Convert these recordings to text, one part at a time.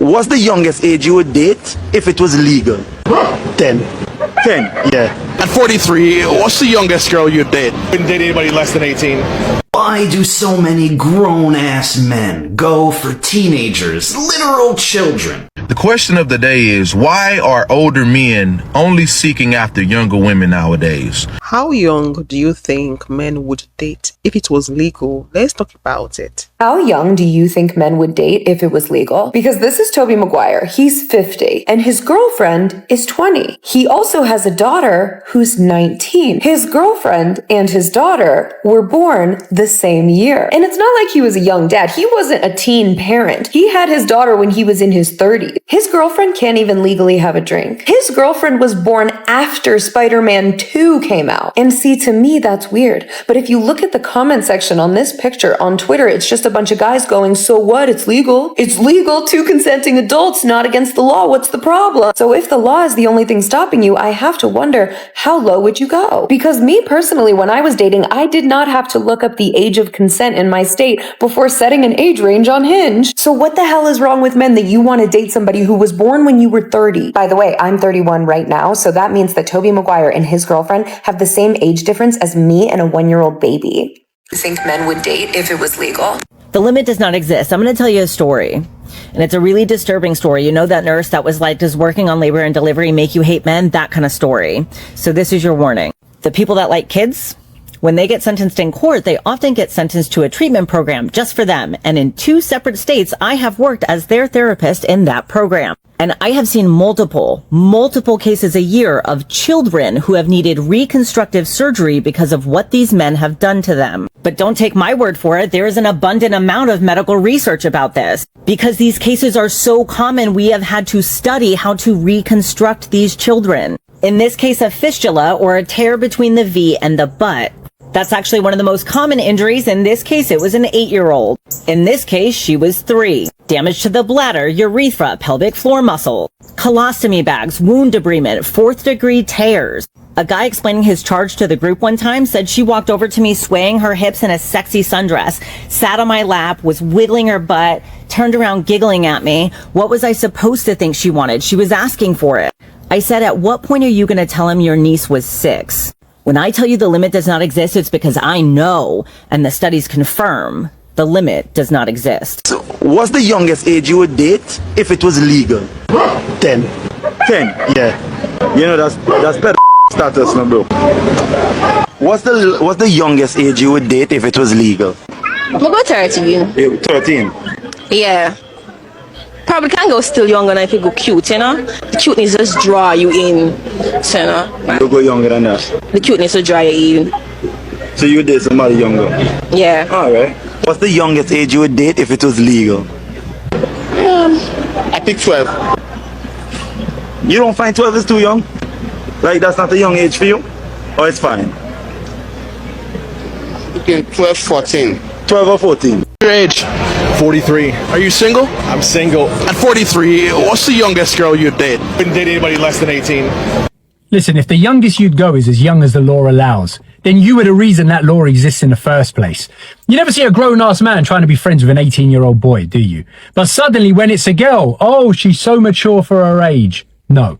What's the youngest age you would date if it was legal? 10. 10? Yeah. At 43, what's the youngest girl you'd date? Wouldn't date anybody less than 18. Why do so many grown-ass men go for teenagers, literal children? The question of the day is, why are older men only seeking after younger women nowadays? How young do you think men would date if it was legal? Let's talk about it. How young do you think men would date if it was legal? Because this is Toby Maguire. He's 50 and his girlfriend is 20. He also has a daughter who's 19. His girlfriend and his daughter were born the same year. And it's not like he was a young dad. He wasn't a teen parent. He had his daughter when he was in his 30s. His girlfriend can't even legally have a drink. His girlfriend was born after Spider-Man 2 came out. And see, to me, that's weird. But if you look at the comment section on this picture on Twitter, it's just a bunch of guys going, so what? It's legal. It's legal. Two consenting adults, not against the law. What's the problem? So if the law is the only thing stopping you, I have to wonder, how low would you go? Because me personally, when I was dating, I did not have to look up the age of consent in my state before setting an age range on Hinge. So what the hell is wrong with men that you want to date somebody who was born when you were 30? By the way, I'm 31 right now, so that means that Toby Maguire and his girlfriend have the same age difference as me and a 1-year-old baby. You think men would date if it was legal? The limit does not exist. I'm going to tell you a story. And it's a really disturbing story. You know that nurse that was like, does working on labor and delivery make you hate men? That kind of story. So this is your warning. The people that like kids, when they get sentenced in court, they often get sentenced to a treatment program just for them. And in 2 separate states, I have worked as their therapist in that program. And I have seen multiple cases a year of children who have needed reconstructive surgery because of what these men have done to them. But don't take my word for it. There is an abundant amount of medical research about this. Because these cases are so common, we have had to study how to reconstruct these children. In this case, a fistula, or a tear between the V and the butt. That's actually one of the most common injuries. In this case, it was an 8-year-old. In this case, she was 3. Damage to the bladder, urethra, pelvic floor muscle, colostomy bags, wound debridement, 4th-degree tears. A guy explaining his charge to the group one time said she walked over to me swaying her hips in a sexy sundress, sat on my lap, was wiggling her butt, turned around giggling at me. What was I supposed to think she wanted? She was asking for it. I said, at what point are you going to tell him your niece was 6? When I tell you the limit does not exist, it's because I know, and the studies confirm, the limit does not exist. So what's the youngest age you would date if it was legal? 10. 10? Yeah. You know, that's better status, no, bro. What's the youngest age you would date if it was legal? I'm about 13. 13? Yeah. Probably can go still younger than if you go cute, you know? The cuteness just draw you in, so, you know? You go younger than that? The cuteness will draw you in. So you would date somebody younger? Yeah. Alright. What's the youngest age you would date if it was legal? I think 12. You don't find 12 is too young? Like that's not a young age for you? Or it's fine? Okay, 12, 14. 12 or 14? Your age? 43. Are you single? I'm single. At 43, what's the youngest girl you'd date? Wouldn't date anybody less than 18. Listen, if the youngest you'd go is as young as the law allows, then you are the reason that law exists in the first place. You never see a grown-ass man trying to be friends with an 18-year-old boy, do you? But suddenly when it's a girl, oh, she's so mature for her age. No.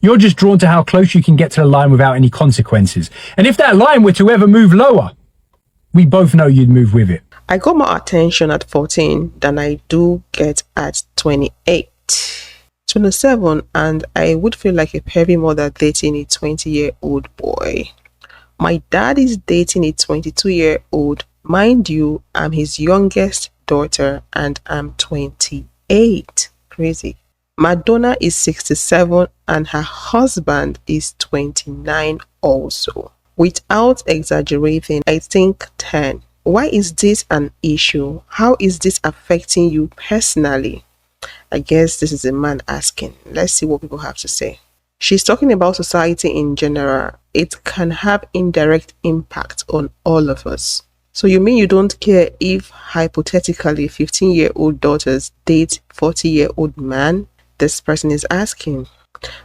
You're just drawn to how close you can get to the line without any consequences. And if that line were to ever move lower, we both know you'd move with it. I got more attention at 14 than I do get at 28, 27, and I would feel like a heavy mother dating a 20-year-old boy. My dad is dating a 22-year-old. Mind you, I'm his youngest daughter and I'm 28. Crazy. Madonna is 67 and her husband is 29 also. Without exaggerating, I think 10. Why is this an issue? How is this affecting you personally? I guess this is a man asking. Let's see what people have to say. She's talking about society in general. It can have indirect impact on all of us. So you mean you don't care if hypothetically 15-year-old daughters date 40-year-old man? This person is asking.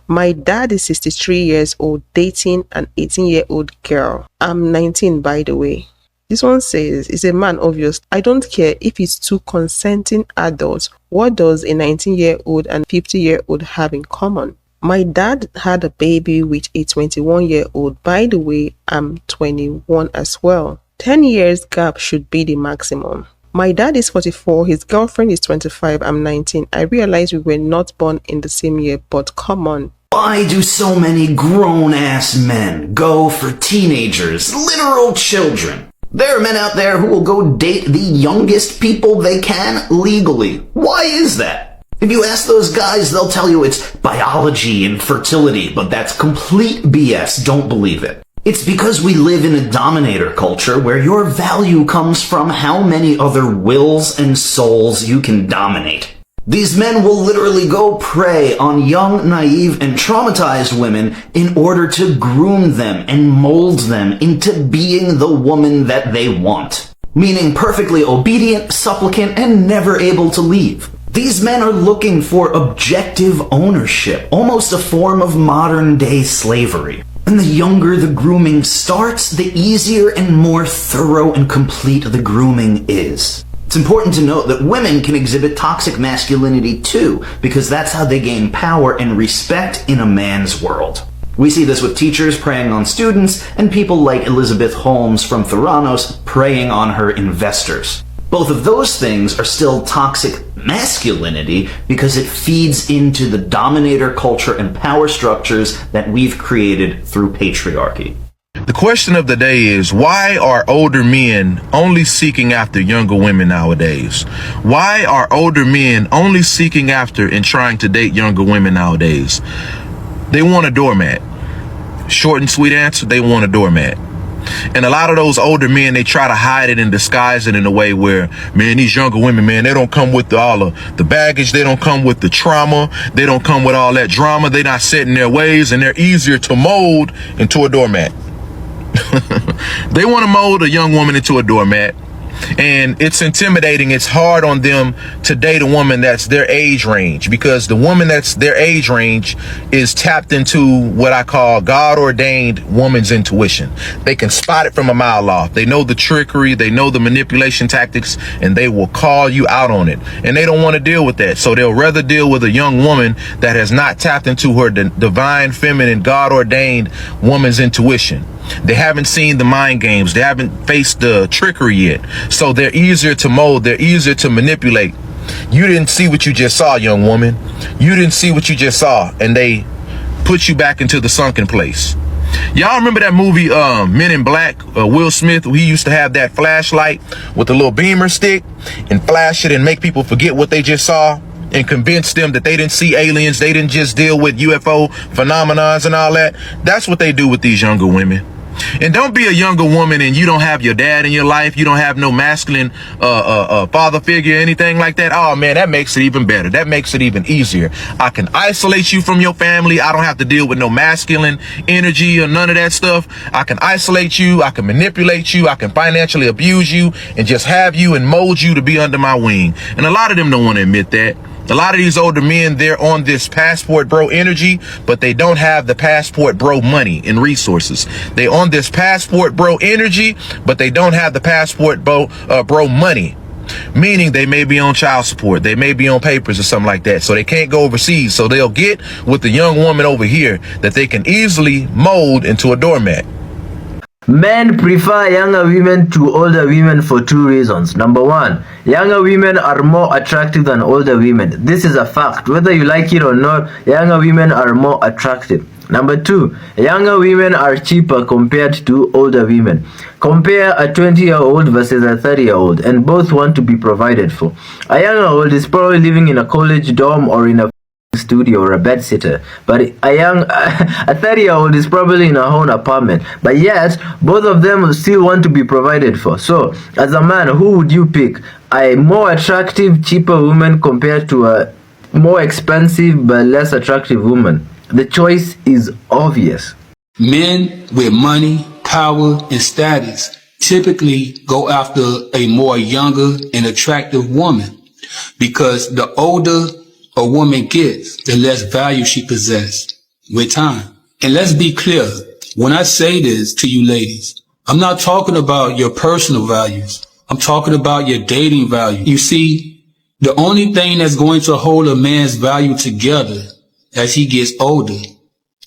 My dad is 63 years old dating an 18-year-old girl. I'm 19, by the way. This one says, it's a man, obvious. I don't care if it's two consenting adults. What does a 19-year-old and 50-year-old have in common? My dad had a baby with a 21-year-old. By the way, I'm 21 as well. 10 years gap should be the maximum. My dad is 44, his girlfriend is 25, I'm 19. I realize we were not born in the same year, but come on. Why do so many grown-ass men go for teenagers, literal children? There are men out there who will go date the youngest people they can legally. Why is that? If you ask those guys, they'll tell you it's biology and fertility, but that's complete BS. Don't believe it. It's because we live in a dominator culture where your value comes from how many other wills and souls you can dominate. These men will literally go prey on young, naive, and traumatized women in order to groom them and mold them into being the woman that they want. Meaning perfectly obedient, supplicant, and never able to leave. These men are looking for objective ownership, almost a form of modern-day slavery. And the younger the grooming starts, the easier and more thorough and complete the grooming is. It's important to note that women can exhibit toxic masculinity too, because that's how they gain power and respect in a man's world. We see this with teachers preying on students, and people like Elizabeth Holmes from Theranos preying on her investors. Both of those things are still toxic masculinity because it feeds into the dominator culture and power structures that we've created through patriarchy. The question of the day is, why are older men only seeking after younger women nowadays? Why are older men only seeking after and trying to date younger women nowadays? They want a doormat. Short and sweet answer, they want a doormat. And a lot of those older men, they try to hide it and disguise it in a way where, man, these younger women, man, they don't come with all of the baggage. They don't come with the trauma. They don't come with all that drama. They're not set in their ways, and they're easier to mold into a doormat. They want to mold a young woman into a doormat, and it's intimidating. It's hard on them to date a woman that's their age range, because the woman that's their age range is tapped into what I call God-ordained woman's intuition. They can spot it from a mile off. They know the trickery, they know the manipulation tactics, and they will call you out on it. And they don't want to deal with that, so they'll rather deal with a young woman that has not tapped into her divine, feminine, God-ordained woman's intuition. They haven't seen the mind games. They haven't faced the trickery yet. So they're easier to mold. They're easier to manipulate. You didn't see what you just saw, young woman. You didn't see what you just saw. And they put you back into the sunken place. Y'all remember that movie, Men in Black, Will Smith? He used to have that flashlight with a little beamer stick and flash it and make people forget what they just saw and convince them that they didn't see aliens. They didn't just deal with UFO phenomenons and all that. That's what they do with these younger women. And don't be a younger woman and you don't have your dad in your life. You don't have no masculine father figure, anything like that. Oh man, that makes it even better. That makes it even easier. I can isolate you from your family. I don't have to deal with no masculine energy or none of that stuff. I can isolate you. I can manipulate you. I can financially abuse you and just have you and mold you to be under my wing. And a lot of them don't want to admit that. A lot of these older men, they're on this passport bro energy, but they don't have the passport bro money and resources. They on this passport bro energy, but they don't have the passport bro money. Meaning they may be on child support, they may be on papers or something like that, so they can't go overseas. So they'll get with the young woman over here that they can easily mold into a doormat. Men prefer younger women to older women for two reasons. Number one, younger women are more attractive than older women. This is a fact. Whether you like it or not, younger women are more attractive. Number two, younger women are cheaper compared to older women. Compare a 20-year-old versus a 30-year-old, and both want to be provided for. A younger-old is probably living in a college dorm or in a studio or a bed sitter, but a 30-year-old is probably in a own apartment, but yet both of them still want to be provided for. So as a man, who would you pick? A more attractive, cheaper woman compared to a more expensive but less attractive woman? The choice is obvious. Men with money, power, and status typically go after a more younger and attractive woman, because the older a woman gets, the less value she possesses with time. And let's be clear, when I say this to you ladies, I'm not talking about your personal values. I'm talking about your dating value. You see, the only thing that's going to hold a man's value together as he gets older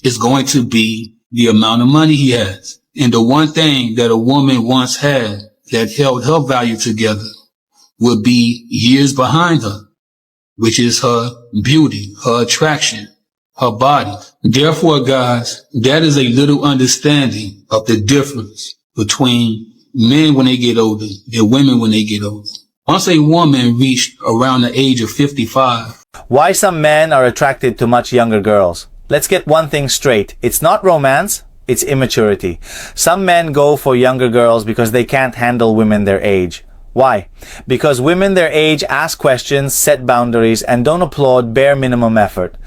is going to be the amount of money he has. And the one thing that a woman once had that held her value together would be years behind her, which is her beauty, her attraction, her body. Therefore, guys, that is a little understanding of the difference between men when they get older and women when they get older. Once a woman reached around the age of 55. Why some men are attracted to much younger girls? Let's get one thing straight. It's not romance, it's immaturity. Some men go for younger girls because they can't handle women their age. Why? Because women their age ask questions, set boundaries, and don't applaud bare minimum effort.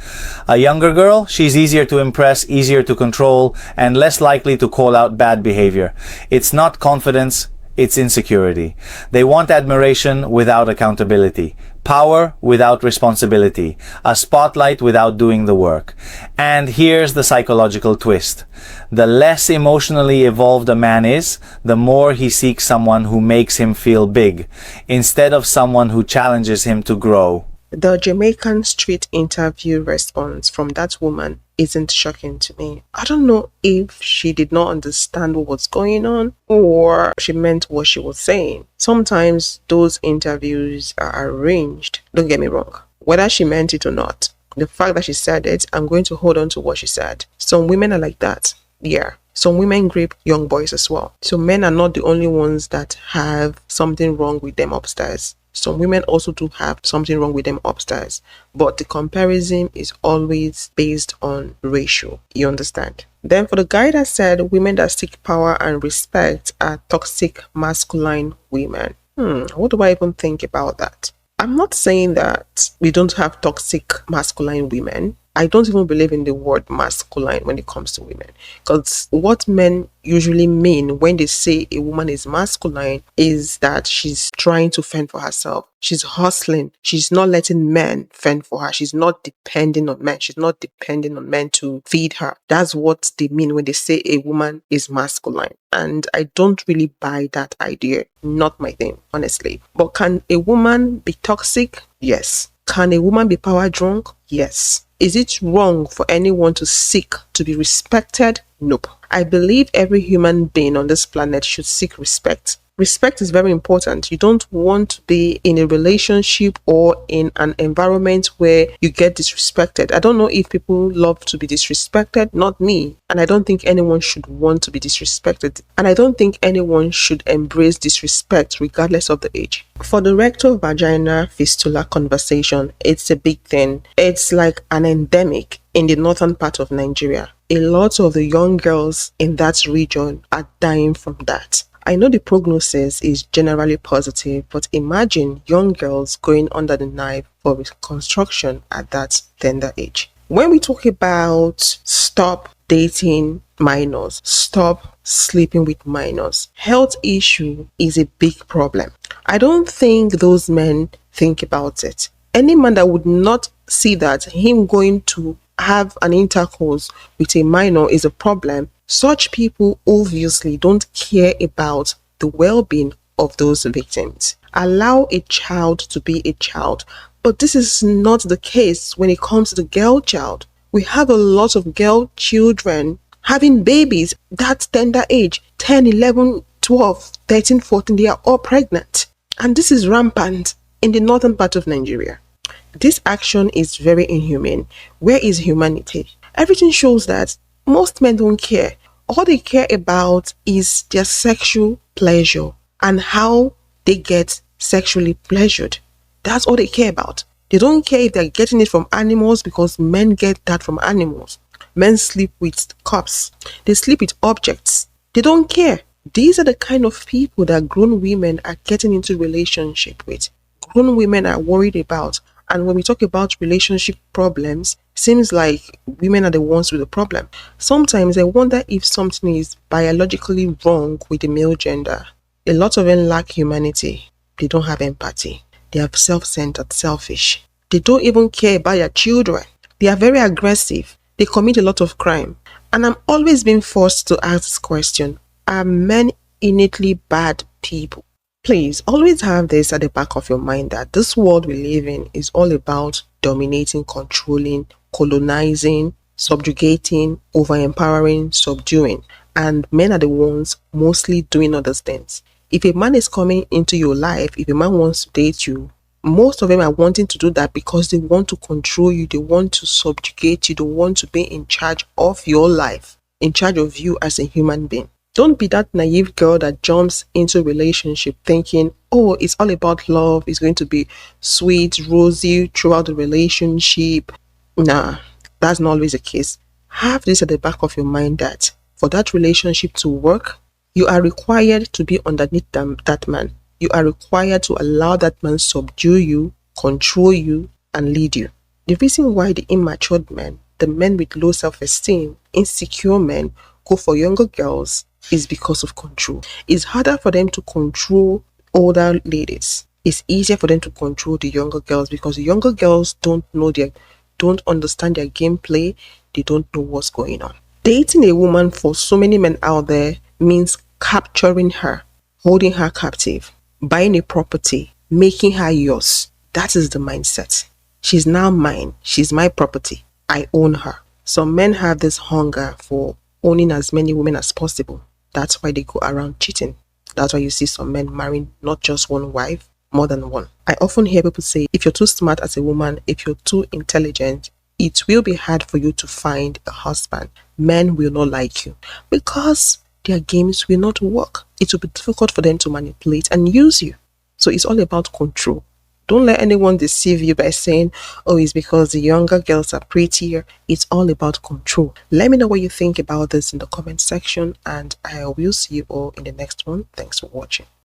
A younger girl, she's easier to impress, easier to control, and less likely to call out bad behavior. It's not confidence, it's insecurity. They want admiration without accountability, power without responsibility, a spotlight without doing the work. And here's the psychological twist. The less emotionally evolved a man is, the more he seeks someone who makes him feel big, instead of someone who challenges him to grow. The Jamaican street interview response from that woman isn't shocking to me. I don't know if she did not understand what was going on or she meant what she was saying. Sometimes those interviews are arranged. Don't get me wrong. Whether she meant it or not, the fact that she said it, I'm going to hold on to what she said. Some women are like that. Yeah. Some women grape young boys as well. So men are not the only ones that have something wrong with them upstairs. Some women also do have something wrong with them upstairs. But the comparison is always based on ratio. You understand? Then for the guy that said women that seek power and respect are toxic masculine women. What do I even think about that? I'm not saying that we don't have toxic masculine women. I don't even believe in the word masculine when it comes to women, because what men usually mean when they say a woman is masculine is that she's trying to fend for herself. She's hustling. She's not letting men fend for her. She's not depending on men. She's not depending on men to feed her. That's what they mean when they say a woman is masculine. And I don't really buy that idea. Not my thing, honestly. But can a woman be toxic? Yes. Can a woman be power drunk? Yes. Is it wrong for anyone to seek to be respected? Nope. I believe every human being on this planet should seek respect. Respect is very important. You don't want to be in a relationship or in an environment where you get disrespected. I don't know if people love to be disrespected, not me. And I don't think anyone should want to be disrespected. And I don't think anyone should embrace disrespect regardless of the age. For the rectal vagina fistula conversation, it's a big thing. It's like an endemic in the northern part of Nigeria. A lot of the young girls in that region are dying from that. I know the prognosis is generally positive, but imagine young girls going under the knife for reconstruction at that tender age. When we talk about stop dating minors, stop sleeping with minors, health issue is a big problem. I don't think those men think about it. Any man that would not see that him going to have an intercourse with a minor is a problem, such people obviously don't care about the well-being of those victims. Allow a child to be a child, but this is not the case when it comes to the girl child. We have a lot of girl children having babies that tender age, 10, 11, 12, 13, 14, they are all pregnant. And this is rampant in the northern part of Nigeria. This action is very inhumane. Where is humanity? Everything shows that most men don't care. All they care about is their sexual pleasure and how they get sexually pleasured. That's all they care about. They don't care if they're getting it from animals, because men get that from animals. Men sleep with cups. They sleep with objects. They don't care. These are the kind of people that grown women are getting into relationship with. Grown women are worried about. And when we talk about relationship problems, seems like women are the ones with the problem. Sometimes I wonder if something is biologically wrong with the male gender. A lot of them lack humanity. They don't have empathy. They are self-centered, selfish. They don't even care about their children. They are very aggressive. They commit a lot of crime. And I'm always being forced to ask this question. Are men innately bad people. Please always have this at the back of your mind that this world we live in is all about dominating, controlling, colonizing, subjugating, over-empowering, subduing. And men are the ones mostly doing other things. If a man is coming into your life, if a man wants to date you, most of them are wanting to do that because they want to control you, they want to subjugate you, they want to be in charge of your life, in charge of you as a human being. Don't be that naive girl that jumps into a relationship thinking, oh, it's all about love, it's going to be sweet, rosy throughout the relationship. Nah, that's not always the case. Have this at the back of your mind that for that relationship to work, you are required to be underneath that man. You are required to allow that man subdue you, control you, and lead you. The reason why the immature men, the men with low self-esteem, insecure men go for younger girls is because of control. It's harder for them to control older ladies. It's easier for them to control the younger girls because the younger girls don't understand their gameplay. They don't know what's going on. Dating a woman for so many men out there means capturing her, holding her captive, buying a property, making her yours. That is the mindset. She's now mine. She's my property. I own her. Some men have this hunger for owning as many women as possible. That's why they go around cheating. That's why you see some men marrying not just one wife, more than one. I often hear people say, if you're too smart as a woman, if you're too intelligent, it will be hard for you to find a husband. Men will not like you because their games will not work. It will be difficult for them to manipulate and use you. So it's all about control. Don't let anyone deceive you by saying, oh, it's because the younger girls are prettier. It's all about control. Let me know what you think about this in the comment section, and I will see you all in the next one. Thanks for watching.